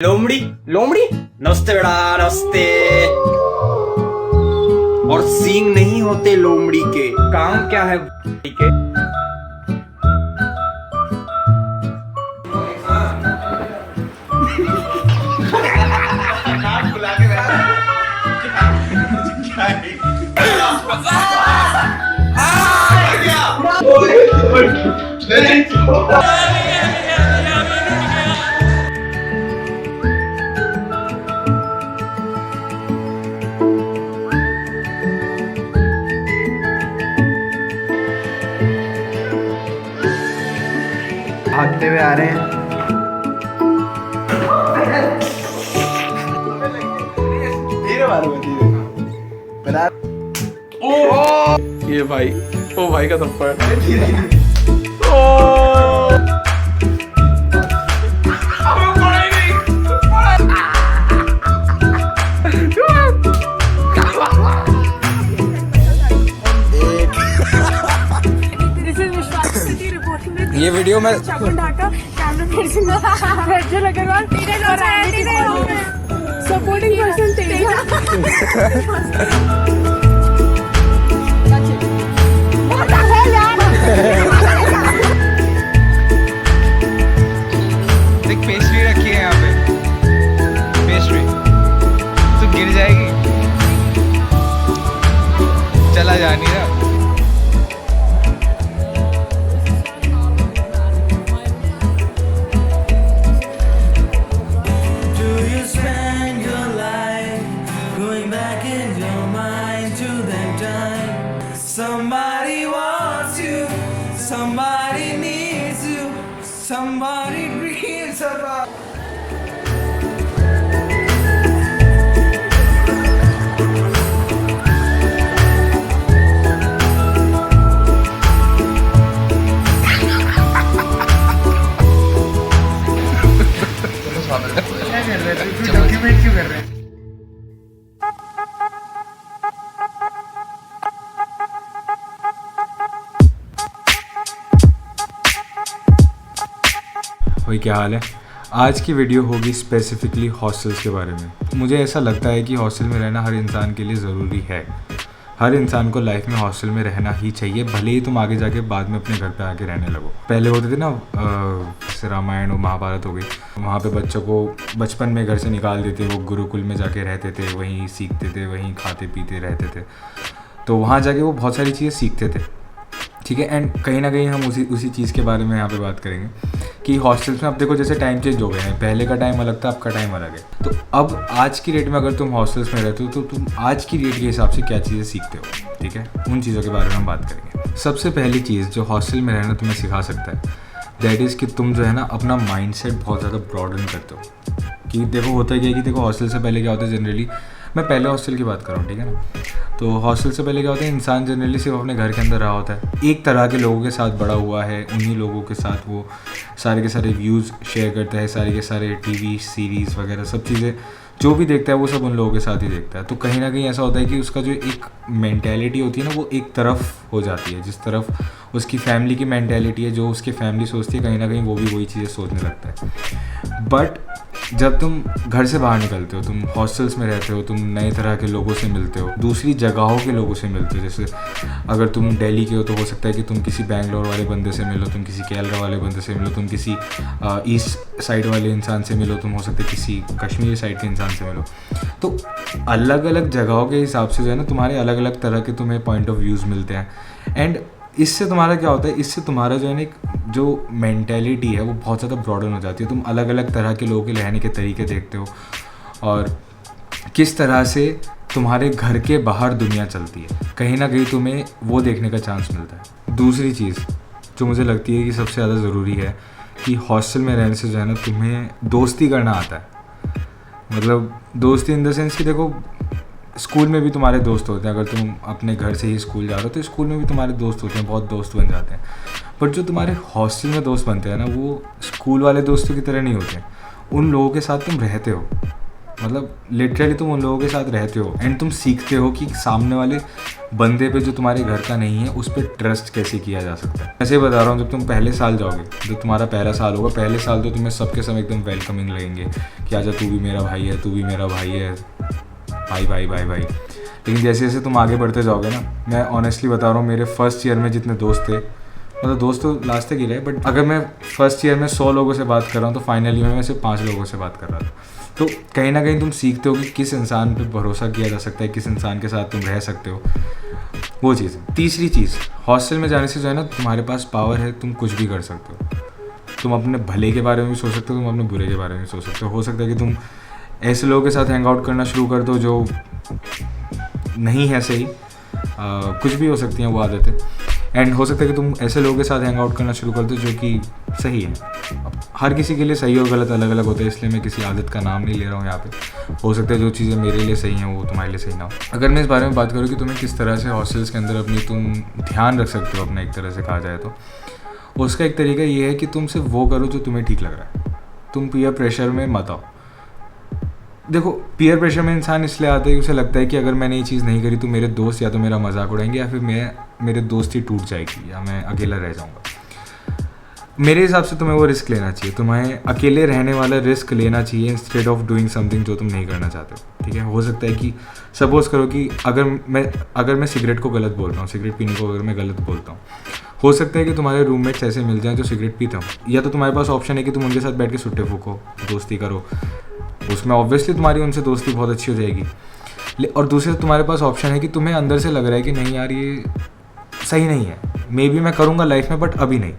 लोमड़ी लोमड़ी नमस्ते बेटा नमस्ते। और सींग नहीं होते लोमड़ी के, काम क्या है के? भागते हुए आ रहे हैं। धीरे मारो धीरे। ये भाई ओ भाई का थप्पड़। ये वीडियो में सपोर्टिंग पर्सन देख पेस्ट्री रखी है यहाँ पे, पेस्ट्री तो गिर जाएगी। चला जा नहीं रहा। Somebody wants you, somebody needs you, somebody dreams about. Document क्यों कर रहे हैं? भाई क्या हाल है। आज की वीडियो होगी स्पेसिफिकली हॉस्टल्स के बारे में। मुझे ऐसा लगता है कि हॉस्टल में रहना हर इंसान के लिए ज़रूरी है। हर इंसान को लाइफ में हॉस्टल में रहना ही चाहिए, भले ही तुम आगे जाके बाद में अपने घर पे आके रहने लगो। पहले होते थे ना जैसे रामायण और महाभारत हो गई, वहाँ पे बच्चों को बचपन में घर से निकाल देते, वो गुरुकुल में जाके रहते थे, वहीं सीखते थे, वहीं खाते पीते रहते थे। तो वहाँ जाके वो बहुत सारी चीज़ें सीखते थे, ठीक है। एंड कहीं ना कहीं हम उसी चीज़ के बारे में यहाँ पे बात करेंगे कि हॉस्टल्स में अब देखो जैसे टाइम चेंज हो गए हैं। पहले का टाइम अलग था, अब का टाइम अलग है। तो अब आज की डेट में अगर तुम हॉस्टल्स में रहते हो तो तुम आज की डेट के हिसाब से क्या चीज़ें सीखते हो, ठीक है। उन चीज़ों के बारे में हम बात करेंगे। सबसे पहली चीज़ जो हॉस्टल में रहना तुम्हें सिखा सकता है, दैट इज़ कि तुम जो है ना अपना माइंडसेट बहुत ज़्यादा ब्रॉडन करते हो। कि देखो होता क्या है कि देखो हॉस्टल से पहले क्या होता है, जनरली मैं पहले हॉस्टल की बात कर रहा हूँ, ठीक है ना। तो हॉस्टल से पहले क्या होता है, इंसान जनरली सिर्फ अपने घर के अंदर रहा होता है, एक तरह के लोगों के साथ बड़ा हुआ है, उन्हीं लोगों के साथ वो सारे के सारे व्यूज़ शेयर करता है, सारे के सारे टीवी सीरीज़ वगैरह सब चीज़ें जो भी देखता है वो सब उन लोगों के साथ ही देखता है। तो कहीं ना कहीं ऐसा होता है कि उसका जो एक मेंटालिटी होती है ना वो एक तरफ हो जाती है, जिस तरफ उसकी फैमिली की मेंटालिटी है, जो उसकी फैमिली सोचती है, कहीं ना कहीं वो भी वही चीज़ें सोचने लगता है। बट जब तुम घर से बाहर निकलते हो, तुम हॉस्टल्स में रहते हो, तुम नए तरह के लोगों से मिलते हो, दूसरी जगहों के लोगों से मिलते हो। जैसे अगर तुम दिल्ली के हो तो हो सकता है कि तुम किसी बैंगलोर वाले बंदे से मिलो, तुम किसी केरला वाले बंदे से मिलो, तुम किसी ईस्ट साइड वाले इंसान से मिलो, तुम हो सकता है किसी कश्मीर साइड के इंसान से मिलो। तो अलग अलग जगहों के हिसाब से जो है ना तुम्हारे अलग अलग तरह के तुम्हें पॉइंट ऑफ व्यूज़ मिलते हैं। एंड इससे तुम्हारा क्या होता है, इससे तुम्हारा जो है ना एक जो मेंटेलिटी है वो बहुत ज़्यादा ब्रॉडन हो जाती है। तुम अलग अलग तरह के लोगों के रहने के तरीके देखते हो और किस तरह से तुम्हारे घर के बाहर दुनिया चलती है, कहीं ना कहीं तुम्हें वो देखने का चांस मिलता है। दूसरी चीज़ जो मुझे लगती है कि सबसे ज़्यादा ज़रूरी है कि हॉस्टल में रहने से जो है ना तुम्हें दोस्ती करना आता है। मतलब दोस्ती इन द सेंस कि देखो स्कूल में भी तुम्हारे दोस्त होते हैं, अगर तुम अपने घर से ही स्कूल जा रहे हो तो स्कूल में भी तुम्हारे दोस्त होते हैं, बहुत दोस्त बन जाते हैं। बट जो तुम्हारे हॉस्टल में दोस्त बनते हैं ना वो स्कूल वाले दोस्तों की तरह नहीं होते हैं। उन लोगों के साथ तुम रहते हो, मतलब लिटरली तुम उन लोगों के साथ रहते हो एंड तुम सीखते हो कि सामने वाले बंदे पे जो तुम्हारे घर का नहीं है उस पर ट्रस्ट कैसे किया जा सकता है। ऐसे बता रहा हूँ, जब तुम पहले साल जाओगे, जब तुम्हारा पहला साल होगा, पहले साल तो तुम्हें सबके सब एकदम वेलकमिंग लगेंगे कि आजा तू भी मेरा भाई है, तू भी मेरा भाई है, भाई भाई भाई भाई। लेकिन जैसे जैसे तुम आगे बढ़ते जाओगे ना, मैं ऑनेस्टली बता रहा हूँ, मेरे फर्स्ट ईयर में जितने दोस्त थे, मतलब दोस्त तो लास्ट तक ही रहे, बट अगर मैं फर्स्ट ईयर में 100 लोगों से बात कर रहा हूँ तो फाइनल ईयर में सिर्फ 5 लोगों से बात कर रहा था। तो कहीं ना कहीं तुम सीखते हो कि किस इंसान पे भरोसा किया जा सकता है, किस इंसान के साथ तुम रह सकते हो, वो चीज़। तीसरी चीज़, हॉस्टल में जाने से जो है ना, तुम्हारे पास पावर है, तुम कुछ भी कर सकते हो। तुम अपने भले के बारे में भी सोच सकते हो, तुम अपने बुरे के बारे में भी सोच सकते हो सकता है कि तुम ऐसे लोगों के साथ हैंग आउट करना शुरू कर दो जो नहीं है सही, कुछ भी हो सकती हैं वो आदतें, एंड हो सकता है कि तुम ऐसे लोगों के साथ हैंग आउट करना शुरू कर दो जो कि सही है। अब हर किसी के लिए सही और गलत अलग अलग होता है, इसलिए मैं किसी आदत का नाम नहीं ले रहा हूँ यहाँ पे। हो सकता है जो चीज़ें मेरे लिए सही हैं वो तुम्हारे लिए सही ना हो। अगर मैं इस बारे में बात करूँ कि तुम्हें किस तरह से हॉस्टल्स के अंदर अपनी तुम ध्यान रख सकते हो अपना, एक तरह से कहा जाए तो उसका एक तरीका ये है कि तुम सिर्फ वो करो जो तुम्हें ठीक लग रहा है। तुम पीयर प्रेशर में मत आओ। देखो, पीयर प्रेशर में इंसान इसलिए आता है कि उसे लगता है कि अगर मैंने ये चीज़ नहीं करी तो मेरे दोस्त या तो मेरा मजाक उड़ाएंगे या फिर मेरे दोस्ती टूट जाएगी या मैं अकेला रह जाऊंगा। मेरे हिसाब से तुम्हें वो रिस्क लेना चाहिए, तुम्हें अकेले रहने वाला रिस्क लेना चाहिए इंस्टेड ऑफ डूइंग समथिंग जो तुम नहीं करना चाहते हो। ठीक है, हो सकता है कि सपोज करो कि अगर मैं सिगरेट को गलत बोल रहा हूँ, सिगरेट पीने को अगर मैं गलत बोलता हूँ, हो सकता है कि तुम्हारे रूममेट्स ऐसे मिल जाएं जो सिगरेट पीते हो, या तो तुम्हारे पास ऑप्शन है कि तुम उनके साथ बैठ के सुट्टे फूको, दोस्ती करो, उसमें ऑब्वियसली तुम्हारी उनसे दोस्ती बहुत अच्छी हो जाएगी। और दूसरे तुम्हारे पास ऑप्शन है कि तुम्हें अंदर से लग रहा है कि नहीं यार ये सही नहीं है, मे बी मैं करूँगा लाइफ में बट अभी नहीं,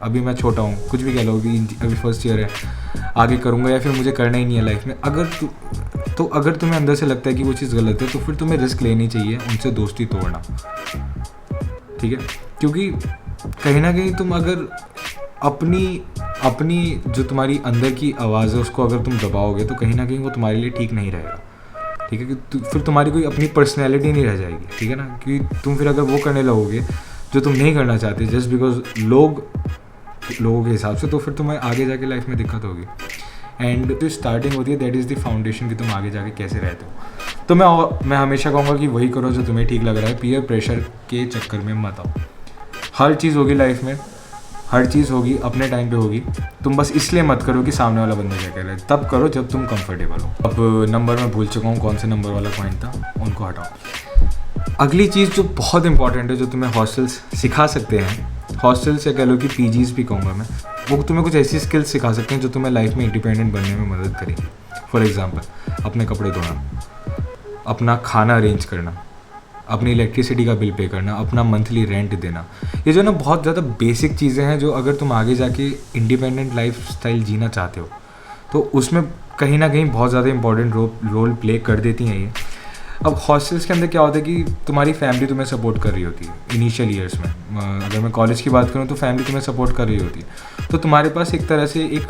अभी मैं छोटा हूँ, कुछ भी कह लो, अभी फर्स्ट ईयर है, आगे करूँगा या फिर मुझे करना ही नहीं है लाइफ में। अगर तुम्हें अंदर से लगता है कि वो चीज़ गलत है तो फिर तुम्हें रिस्क लेनी चाहिए उनसे दोस्ती तोड़ना। ठीक है, क्योंकि कहीं ना कहीं तुम अगर अपनी जो तुम्हारी अंदर की आवाज़ है उसको अगर तुम दबाओगे तो कहीं ना कहीं वो तुम्हारे लिए ठीक नहीं रहेगा। ठीक है, कि फिर तुम्हारी कोई अपनी पर्सनैलिटी नहीं रह जाएगी। ठीक है ना, क्योंकि तुम फिर अगर वो करने लगोगे जो तुम नहीं करना चाहते जस्ट बिकॉज लोगों के हिसाब से, तो फिर तुम्हें आगे जाके लाइफ में दिक्कत होगी। एंड जो स्टार्टिंग होती है दैट इज़ द फाउंडेशन कि तुम आगे जाके कैसे रहते हो। तो मैं हमेशा कहूँगा कि वही करो जो तुम्हें ठीक लग रहा है, पीयर प्रेशर के चक्कर में मत आओ। हर चीज़ होगी लाइफ में, हर चीज़ होगी अपने टाइम पे होगी, तुम बस इसलिए मत करो कि सामने वाला बंदा क्या कह रहा है, तब करो जब तुम कंफर्टेबल हो। अब नंबर मैं भूल चुका हूँ कौन से नंबर वाला पॉइंट था, उनको हटाओ। अगली चीज़ जो बहुत इंपॉर्टेंट है जो तुम्हें हॉस्टल्स सिखा सकते हैं, हॉस्टल्स या कह लो कि पीजीज़ भी कहूँगा मैं, वो तुम्हें कुछ ऐसी स्किल्स सिखा सकते हैं जो तुम्हें लाइफ में इंडिपेंडेंट बनने में मदद करेंगी। फॉर एग्जांपल, अपने कपड़े धोना, अपना खाना अरेंज करना, अपनी इलेक्ट्रिसिटी का बिल पे करना, अपना मंथली रेंट देना, ये जो ना बहुत ज़्यादा बेसिक चीज़ें हैं जो अगर तुम आगे जाके इंडिपेंडेंट लाइफ स्टाइल जीना चाहते हो तो उसमें कहीं ना कहीं बहुत ज़्यादा इंपॉर्टेंट रोल प्ले कर देती हैं ये। अब हॉस्टल्स के अंदर क्या होता है कि तुम्हारी फैमिली तुम्हें सपोर्ट कर रही होती है इनिशियल ईयर्स में। अगर मैं कॉलेज की बात करूँ तो फैमिली तुम्हें सपोर्ट कर रही होती है, तो तुम्हारे पास एक तरह से एक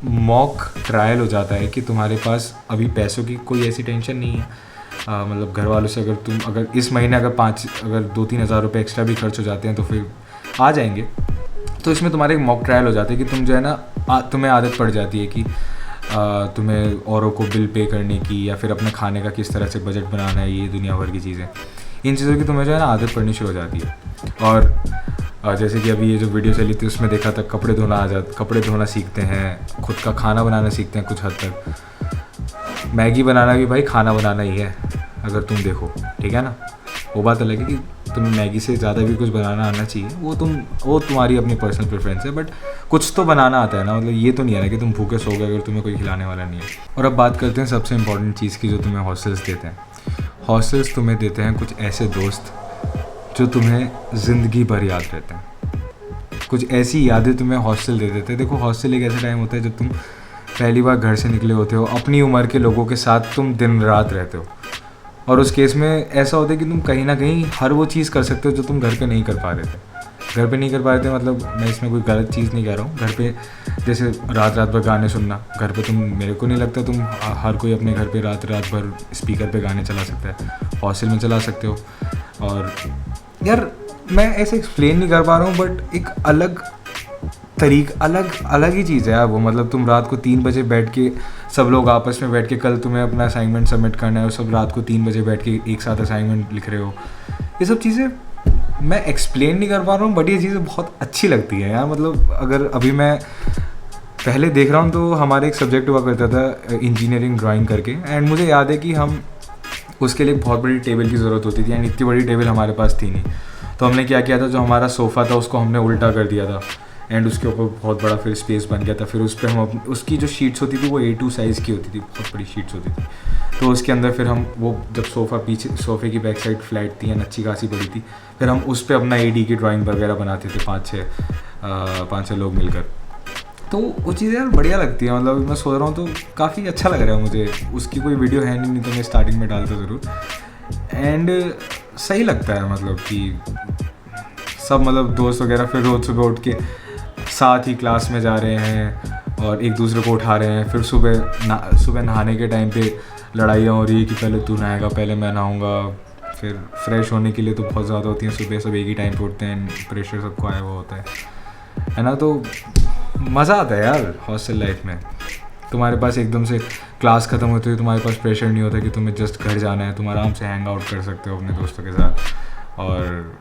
मॉक ट्रायल हो जाता है कि तुम्हारे पास अभी पैसों की कोई ऐसी टेंशन नहीं है। मतलब घर वालों से अगर इस महीने अगर 2-3 हज़ार रुपये एक्स्ट्रा भी खर्च हो जाते हैं तो फिर आ जाएंगे। तो इसमें तुम्हारे एक मॉक ट्रायल हो जाता है कि तुम जो है ना तुम्हें आदत पड़ जाती है कि तुम्हें औरों को बिल पे करने की या फिर अपने खाने का किस तरह से बजट बनाना है, ये दुनिया भर की चीज़ें, इन चीज़ों की तुम्हें जो है ना आदत पड़नी शुरू हो जाती है। और जैसे कि अभी ये जो वीडियो चली थी उसमें देखा था कपड़े धोना सीखते हैं, खुद का खाना बनाना सीखते हैं कुछ हद तक। मैगी बनाना भी भाई खाना बनाना ही है अगर तुम देखो, ठीक है ना। वो बात अलग है कि तुम्हें मैगी से ज़्यादा भी कुछ बनाना आना चाहिए, वो तुम्हारी अपनी पर्सनल प्रेफरेंस है, बट कुछ तो बनाना आता है ना। मतलब ये तो नहीं है ना कि तुम भूखे सो गए अगर तुम्हें कोई खिलाने वाला नहीं है। और अब बात करते हैं सबसे इम्पॉर्टेंट चीज़ की जो तुम्हें हॉस्टल्स देते हैं। हॉस्टल्स तुम्हें देते हैं कुछ ऐसे दोस्त जो तुम्हें ज़िंदगी भर याद रहते हैं। कुछ ऐसी यादें तुम्हें हॉस्टल दे देते हैं। देखो, हॉस्टल एक ऐसा टाइम होता है जब तुम पहली बार घर से निकले होते हो, अपनी उम्र के लोगों के साथ तुम दिन रात रहते हो, और उस केस में ऐसा होता है कि तुम कहीं ना कहीं हर वो चीज़ कर सकते हो जो तुम घर पे नहीं कर पा रहे थे। घर पे नहीं कर पा रहे थे मतलब मैं इसमें कोई गलत चीज़ नहीं कह रहा हूँ। घर पे जैसे रात भर गाने सुनना, घर पे मेरे को नहीं लगता तुम हर कोई अपने घर पे रात भर स्पीकर पे गाने चला सकता है, हॉस्टल में चला सकते हो। और यार मैं ऐसे एक्सप्लेन नहीं कर पा रहा हूँ, बट एक अलग ही चीज़ है यार वो। मतलब तुम रात को 3 बजे बैठ के सब लोग आपस में बैठ के कल तुम्हें अपना असाइनमेंट सबमिट करना है और सब रात को 3 बजे बैठ के एक साथ असाइनमेंट लिख रहे हो। ये सब चीज़ें मैं एक्सप्लेन नहीं कर पा रहा हूँ, बट ये चीज़ें बहुत अच्छी लगती है यार। मतलब अगर अभी मैं पहले देख रहा हूँ तो हमारे एक सब्जेक्ट हुआ करता था इंजीनियरिंग ड्राइंग करके, एंड मुझे याद है कि हम उसके लिए बहुत बड़ी टेबल की ज़रूरत होती थी, एंड इतनी बड़ी टेबल हमारे पास थी नहीं। तो हमने क्या किया था, जो हमारा सोफ़ा था उसको हमने उल्टा कर दिया था, एंड उसके ऊपर बहुत बड़ा फिर स्पेस बन गया था। फिर उस पर हम उसकी जो शीट्स होती थी वो A2 साइज़ की होती थी, बहुत बड़ी शीट्स होती थी। तो उसके अंदर फिर हम वो जब सोफ़ा पीछे सोफ़े की बैक साइड फ्लैट थी एंड अच्छी खासी बड़ी थी, फिर हम उस पर अपना AD की ड्राइंग वगैरह बनाते थे 5-6 लोग मिलकर। तो वो चीज़ें यार बढ़िया लगती है। मतलब मैं सोच रहा हूँ तो काफ़ी अच्छा लग रहा है मुझे। उसकी कोई वीडियो है नहीं तो मैं स्टार्टिंग में डालता ज़रूर, एंड सही लगता है। मतलब कि सब मतलब दोस्त वगैरह फिर रोज़ सुबह उठ के साथ ही क्लास में जा रहे हैं और एक दूसरे को उठा रहे हैं। फिर सुबह नहाने के टाइम पे लड़ाइयाँ हो रही है कि पहले तू नहाएगा पहले मैं नहाऊंगा। फिर फ्रेश होने के लिए तो बहुत ज़्यादा होती हैं, सुबह सब एक ही टाइम पे उठते हैं, प्रेशर सबको आया हुआ होता है ना। तो मज़ा आता है यार हॉस्टल लाइफ में। तुम्हारे पास एकदम से क्लास ख़त्म होती है, तुम्हारे पास प्रेशर नहीं होता कि तुम्हें जस्ट घर जाना है। तुम आराम से हैंग आउट कर सकते हो अपने दोस्तों के साथ और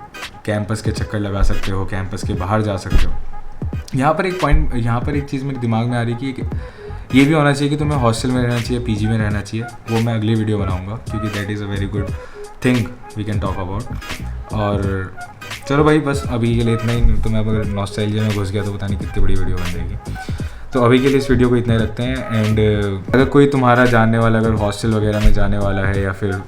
कैंपस के चक्कर लगा सकते हो, कैंपस के बाहर जा सकते हो। यहाँ पर एक चीज़ मेरे दिमाग में आ रही है कि ये भी होना चाहिए कि तुम्हें हॉस्टल में रहना चाहिए, PG में रहना चाहिए। वो मैं अगली वीडियो बनाऊँगा क्योंकि that is a very good thing we can talk about. और चलो भाई बस अभी के लिए इतना ही। तो मैं अगर नॉस्टैल्जिया में घुस गया तो पता नहीं कितनी बड़ी वीडियो बन जाएगी। तो अभी के लिए इस वीडियो को इतना ही रखते हैं। एंड अगर कोई तुम्हारा जानने वाला अगर हॉस्टल वगैरह में जाने वाला है या फिर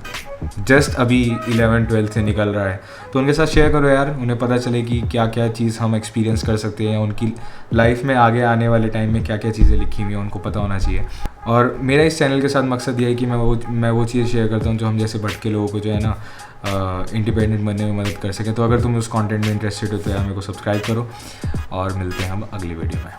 जस्ट अभी 11th-12th से निकल रहा है तो उनके साथ शेयर करो यार, उन्हें पता चले कि क्या क्या चीज़ हम एक्सपीरियंस कर सकते हैं। उनकी लाइफ में आगे आने वाले टाइम में क्या क्या चीज़ें लिखी हुई हैं उनको पता होना चाहिए। और मेरा इस चैनल के साथ मकसद ये है कि मैं वो चीज़ शेयर करता हूँ जो हम जैसे भटके लोगों को जो है ना इंडिपेंडेंट बनने में मदद कर सकें। तो अगर तुम उस कंटेंट में इंटरेस्टेड हो तो यार मेरे को सब्सक्राइब करो और मिलते हैं हम अगली वीडियो में।